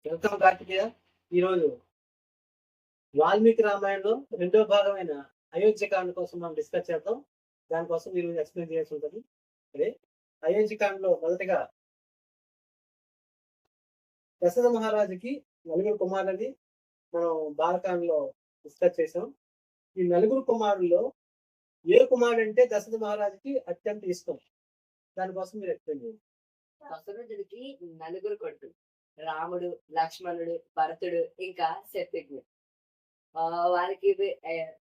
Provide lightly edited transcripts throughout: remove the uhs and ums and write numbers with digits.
Welcome Karthikeya. ఈరోజు వాల్మీకి రామాయణంలో రెండో భాగమైన అయోధ్యకాండ కోసం మనం డిస్కస్ చేద్దాం. దానికోసం మీరు ఎక్స్ప్లెయిన్ చేయాల్సి ఉంటుంది. అదే అయోధ్యకాండలో మొదటగా దశరథ మహారాజుకి నలుగురు కుమారులని మనం బాలకాండలో డిస్కస్ చేసాం. ఈ నలుగురు కుమారుల్లో ఏ కుమారుడు అంటే దశరథ మహారాజుకి అత్యంత ఇష్టం, దానికోసం మీరు ఎక్స్ప్లెయిన్ చేయండి. దశరథుడికి నలుగురు కొడుకులు. రాముడు, లక్ష్మణుడు, భరతుడు, ఇంకా శత్రుఘ్నుడు. వారికి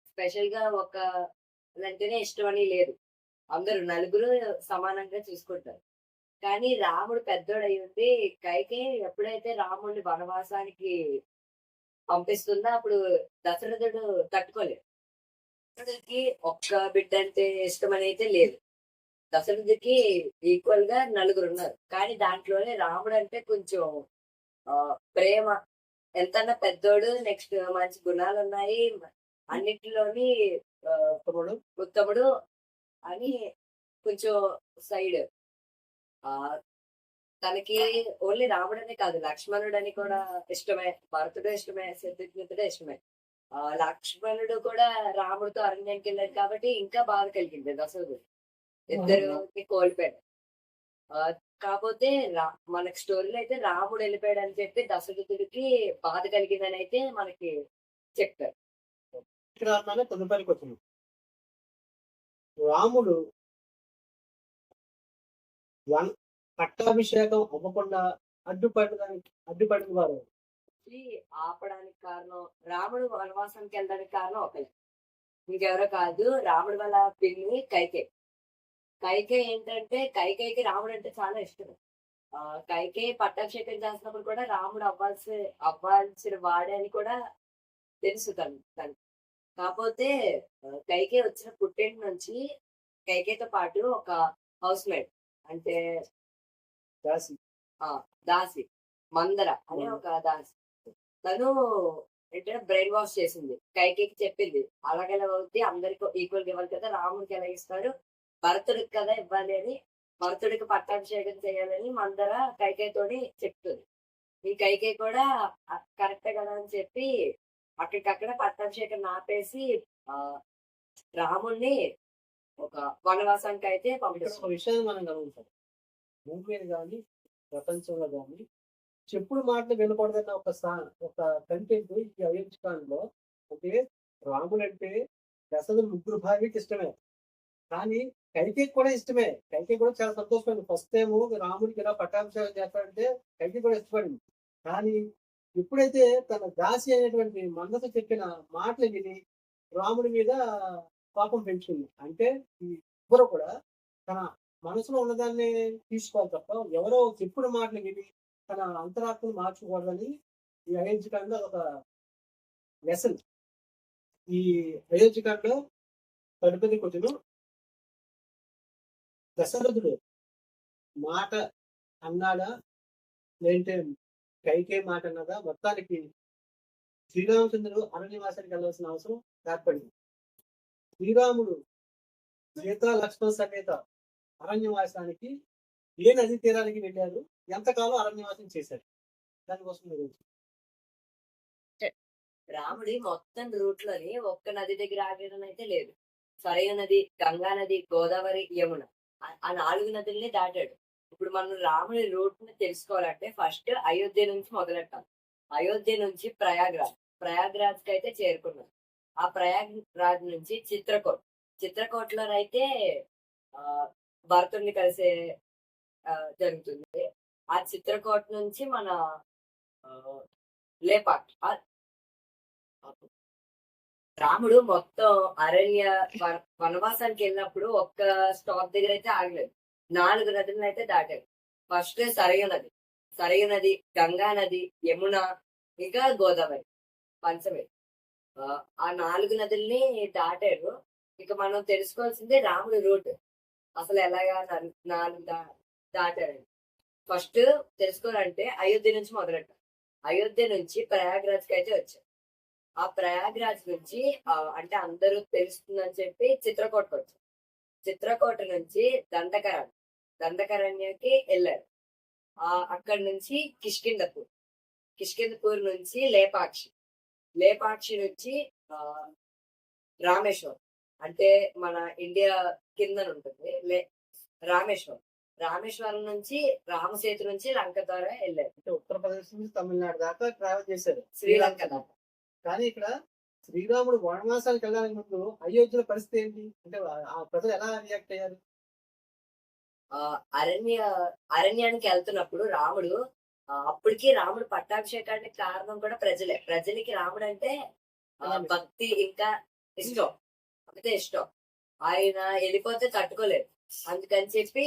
స్పెషల్ గా ఒక అంటేనే ఇష్టమని లేదు. అందరూ నలుగురు సమానంగా చూసుకుంటారు. కానీ రాముడు పెద్దోడై ఉండి కైకేయి ఎప్పుడైతే రాముడిని వనవాసానికి పంపిస్తుందో అప్పుడు దశరథుడు తట్టుకోలేడు. దశరథుడికి ఒక్క బిడ్డ అంటే ఇష్టం అయితే లేదు. దశరథుడికి ఈక్వల్ గా నలుగురు ఉన్నారు. కానీ దాంట్లోనే రాముడు అంటే కొంచెం ప్రేమ. ఎంతన్నా పెద్దోడు, నెక్స్ట్ మంచి గుణాలు ఉన్నాయి, అన్నిటిలోని ఉత్తముడు ఉత్తముడు అని కొంచెం సైడ్. ఆ తనకి ఓన్లీ రాముడనే కాదు, లక్ష్మణుడని కూడా ఇష్టమే, భరతుడు ఇష్టమే, శత్రుఘ్నుడు ఇష్టమే. లక్ష్మణుడు కూడా రాముడితో అరణ్యానికి వెళ్ళాడు కాబట్టి ఇంకా బాధ కలిగింది దశరథుడు. ఇద్దరు కోల్పోయాడు. కాకపోతే మనకి స్టోరీలో అయితే రాముడు వెళ్ళిపోయాడు అని చెప్పి దశరథుడికి బాధ కలిగిందని అయితే మనకి చెప్తారు. ఇక్కడ తదుపరికి వచ్చింది. రాముడు పట్టాభిషేకం అవ్వకుండా అడ్డుపడిన వారు ఆపడానికి కారణం, రాముడు వనవాసానికి వెళ్ళడానికి కారణం ఒకరి, ఇంకెవరో కాదు, రాముడి వల్ల పిల్లి కైకేయి. కైకేయి ఏంటంటే కైకేయికి రాముడు అంటే చాలా ఇష్టం. కైకేయి పట్టాభిషేకం చేసినప్పుడు కూడా రాముడు అవ్వాల్సిన వాడే అని కూడా తెలుసు తను. కాకపోతే కైకేయి వచ్చిన పుట్టింటి నుంచి కైకేయితో పాటు ఒక హౌస్ మేట్ అంటే దాసి మందర అనే ఒక దాసి, తను ఏంటంటే బ్రెయిన్ వాష్ చేసింది. కైకేయికి చెప్పింది అలాగెలా అవుతుంది, అందరికి ఈక్వల్ గా ఇవ్వాలి కదా, రాముడికి ఎలా ఇస్తారు, భరతుడికి కదా ఇవ్వాలి అని, భరతుడికి పట్టాభిషేకం చేయాలని మందర కైకేయితోని చెప్తుంది. ఈ కైకేయి కూడా కరెక్ట్ కదా అని చెప్పి అక్కడికక్కడ పట్టాభిషేకం ఆపేసి రాముణ్ణి ఒక వనవాసానికి అయితే పంపిస్తున్న విషయాన్ని మనం గమనించాలి. భూమి మీద కానీ ప్రపంచంలో కానీ చెప్పుడు మాటలు వినకూడదన్న ఒక కంటెంట్ ఈ అయోధ్యకాండలో. అంటే రాముడు అంటే దశరథుడు ముగ్గురు భార్యకి ఇష్టమే, కానీ కైకేయికి కూడా ఇష్టమే. కైకేయి కూడా చాలా సంతోషపడింది. ఫస్ట్ టైం రాముడికి ఇలా పట్టాభిషేకం చేస్తాడంటే కైకేయి కూడా ఇష్టపడింది. కానీ ఎప్పుడైతే తన దాసి అయినటువంటి మందస చెప్పిన మాటలు విని రాముడి మీద కోపం పెంచుకుంది. అంటే ఈ ఇద్దరు కూడా తన మనసులో ఉన్నదాన్ని తీసుకోవాలి తప్ప ఎవరో చెప్పుడు మాటలు విని తన అంతరాత్మను మార్చుకోవాలని ఈ అయోధ్యకాండలో ఒక లెసన్. ఈ అయోధ్యకాండలో తదుపరి కొంచెం దశరథుడు మాట అన్నాడా లేదంటే కైకేయి మాట అన్నదా, మొత్తానికి శ్రీరామచంద్రుడు అరణ్యవాసానికి వెళ్ళవలసిన అవసరం ఏర్పడింది. శ్రీరాముడు సీతా లక్ష్మణ సమేత అరణ్యవాసానికి ఏ నది తీరానికి వెళ్ళారు, ఎంతకాలం అరణ్యవాసం చేశారు, దానికోసం రాముడి మొత్తం రూట్ లోని ఒక్క నది దగ్గర ఆగడం అయితే లేదు. సరైన నది, గంగా నది, గోదావరి, యమున, ఆ 4 నదుల్ని దాటాడు. ఇప్పుడు మనం రాముడి రూట్ ని తెలుసుకోవాలంటే ఫస్ట్ అయోధ్య నుంచి మొదలెట్టాం. అయోధ్య నుంచి ప్రయాగ్రాజ్ కి అయితే చేరుకున్నాం. ఆ ప్రయాగ్రాజ్ నుంచి చిత్రకోటలోనైతే భరతుడిని కలిసే జరుగుతుంది. ఆ చిత్రకోట నుంచి మన లేపాక్. రాముడు మొత్తం వనవాసానికి వెళ్ళినప్పుడు ఒక్క స్టాప్ దగ్గర అయితే ఆగలేదు. 4 నదులను అయితే దాటాడు. ఫస్ట్ సరయూ నది, గంగా నది, యమున, ఇంకా గోదావరి, పంచమే. ఆ 4 నదుల్ని దాటాడు. ఇక మనం తెలుసుకోవాల్సిందే రాముడి రూట్ అసలు ఎలాగా 4 దాటాడు. ఫస్ట్ తెలుసుకోవాలంటే అయోధ్య నుంచి మొదలెట్టాం. అయోధ్య నుంచి ప్రయాగ్రాజ్ కి అయితే వచ్చాం. ఆ ప్రయాగ్రాజ్ నుంచి అంటే అందరూ తెలుస్తుందని చెప్పి చిత్రకోటకు వచ్చాం. చిత్రకోట నుంచి దండకరణ్యకి వెళ్ళారు. అక్కడి నుంచి కిష్కింధకు, కిష్కిందపూర్ నుంచి లేపాక్షి, లేపాక్షి నుంచి ఆ, రామేశ్వరం, అంటే మన ఇండియా కిందన ఉంటుంది రామేశ్వరం. రామేశ్వరం నుంచి రామసేతు నుంచి లంక ద్వారా వెళ్ళారు, అంటే ఉత్తరప్రదేశ్ నుంచి తమిళనాడు దాకా ట్రావెల్ చేశారు శ్రీలంక దాకా. కానీ ఇక్కడ శ్రీరాముడు వనవాసానికి వెళ్ళడానికి ముందు అయోధ్యలో పరిస్థితి ఏంటి అంటే ఆ ప్రజలు ఎలా రియాక్ట్ అయ్యారు? ఆ అరణ్యానికి వెళ్తున్నప్పుడు రాముడు, అప్పటికి రాముడు పట్టాభిషేకానికి కారణం కూడా ప్రజలే. ప్రజలకి రాముడు అంటే భక్తి ఇంకా ఇష్టం, అంతే ఇష్టం. ఆయన వెళ్ళిపోతే తట్టుకోలేదు. అందుకని చెప్పి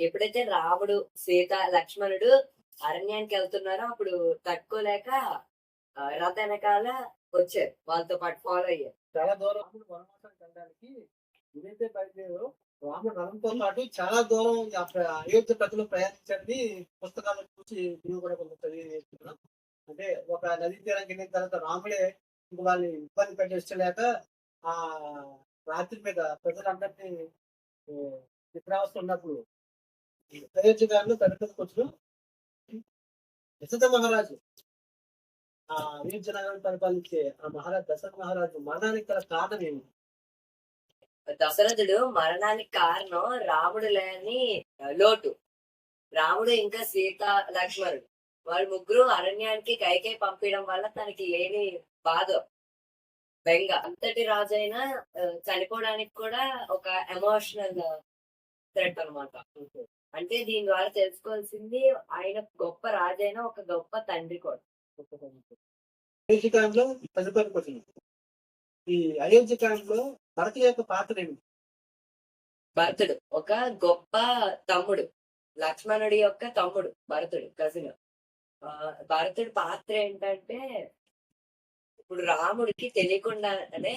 ఎప్పుడైతే రాముడు, సీత, లక్ష్మణుడు అరణ్యానికి వెళ్తున్నారో అప్పుడు తట్టుకోలేక రథ వెనకాల వచ్చారు, వాళ్ళతో పాటు ఫాలో అయ్యారు. చాలా దూరం రాముడు వనవాసానికి వెళ్ళడానికి ఏదైతే బయలుదేరో రాముడు రథంతో పాటు చాలా దూరం అయోధ్య ప్రజలు ప్రయాణించండి పుస్తకాలను చూసి నేను కూడా కొంత చదివి నేర్చుకున్నాం. అంటే ఒక నదీ తీరానికి వెళ్ళిన తర్వాత రాముడే ఇంక వాళ్ళని ఇబ్బంది పెట్టలేక ఆ రాత్రి మీద ప్రజలందరినీ నిద్రావస్థ ఉన్నప్పుడు అయోధ్య గారిలో తడిపతికి వచ్చిన దశరథ మహారాజు, ఆ అయోధ్య నగరం పరిపాలించే ఆ మహారాజు దశరథ మహారాజు మరణానికి గల కారణం ఏమి? దశరథుడు మరణానికి కారణం రాముడు లేని లోటు. రాముడు ఇంకా సీత, లక్ష్మణుడు వాళ్ళు ముగ్గురు అరణ్యానికి కైకేయి పంపించడం వల్ల తనకి లేని బాధ, బెంగ. అంతటి రాజైనా చనిపోవడానికి కూడా ఒక ఎమోషనల్ థ్రెట్ అనమాట. అంటే దీని ద్వారా తెలుసుకోవాల్సింది ఆయన గొప్ప రాజైనా ఒక గొప్ప తండ్రి కూడా. అయోధ్య కాలంలో తదుపరి క్వశ్చన్, ఈ అయోధ్య కాలంలో భరత యొక్క పాత్ర ఏమిటి? భరతుడు ఒక గొప్ప తమ్ముడు, లక్ష్మణుడి యొక్క తమ్ముడు భరతుడు, కజిన్. భరతుడి పాత్ర ఏంటంటే ఇప్పుడు రాముడికి తెలియకుండానే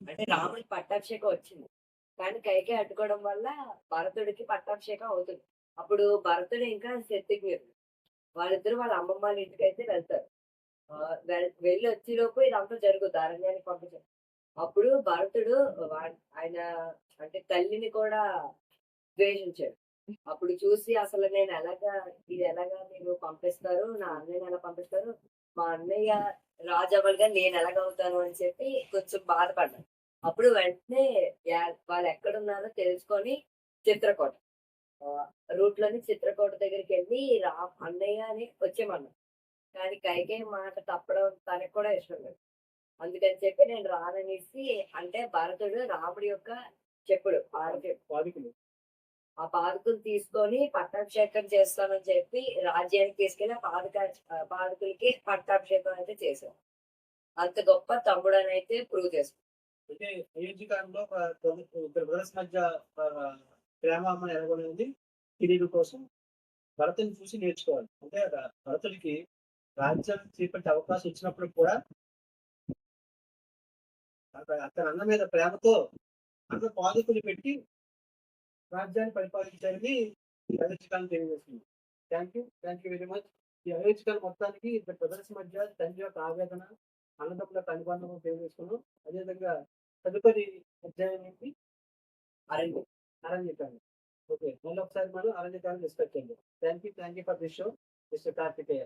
అంటే రాముడికి పట్టాభిషేకం వచ్చింది, కానీ కైకేయి అడ్డుకోవడం వల్ల భరతుడికి పట్టాభిషేకం అవుతుంది. అప్పుడు భరతుడు ఇంకా శత్రుఘ్నుడు వాళ్ళిద్దరు వాళ్ళ అమ్మమ్మ వాళ్ళ ఇంటికి అయితే వెళ్తారు. వెళ్ళి వచ్చేలోపు ఇదంతా జరుగుతుంది, అరణ్యానికి పంపించారు. అప్పుడు భరతుడు ఆయన అంటే తల్లిని కూడా ద్వేషించాడు. అప్పుడు చూసి అసలు నేను ఇది ఎలాగా మీరు పంపిస్తారు, నా అన్నయ్యని ఎలా పంపిస్తారు, మా అన్నయ్య రాజు అవ్వలుగా నేను ఎలాగవుతాను అని చెప్పి కొంచెం బాధపడ్డాను. అప్పుడు వెంటనే వాళ్ళు ఎక్కడున్నారో తెలుసుకొని చిత్రకోట రూట్ లోని చిత్రకోట దగ్గరికి వెళ్ళి అన్నయ్య అని వచ్చేమన్నాను. కానీ కైకేయి మాట తప్పడం తనకు కూడా ఇష్టం లేదు. అందుకని చెప్పి నేను రాననేసి, అంటే భరతుడు రాముడి యొక్క చెప్పుడు పాదుకులు, ఆ పాదుకులు తీసుకొని పట్టాభిషేకం చేస్తానని చెప్పి రాజ్యానికి తీసుకెళ్లి పాదుకులకి పట్టాభిషేకం అయితే చేశాం. అంత గొప్ప తమ్ముడు అని అయితే ప్రూవ్ చేస్తాం. అంటే అయోధ్య కాలంలో ఇద్దరు బ్రదర్స్ మధ్య ప్రేమ ఎలాగొనేది తెలియడం కోసం భరతుని చూసి నేర్చుకోవాలి. అంటే భరతుడికి రాజ్యం చేపట్టే అవకాశం ఇచ్చినప్పుడు కూడా అతని అన్న మీద ప్రేమతో అన్న పాదుకులు పెట్టి రాజ్యాన్ని పరిపాలించాలని అయోధ్య కాలం తెలియజేస్తుంది. Thank you very much. ఈ అయోధ్య కాలం మొత్తానికి ఇద్దరు బ్రదర్స్ మధ్య తండ్రి యొక్క ఆవేదన, అన్నదమ్ముల అనుబంధం తెలియజేసుకున్నాం. అదేవిధంగా తదుపరి అధ్యాయం ఏంటి? అరణ్యకాండ. ఓకే, మళ్ళీ ఒకసారి మనం అరణ్యకాండ డిస్కస్ చేద్దాం. Thank you for this show, mister Karthikeya.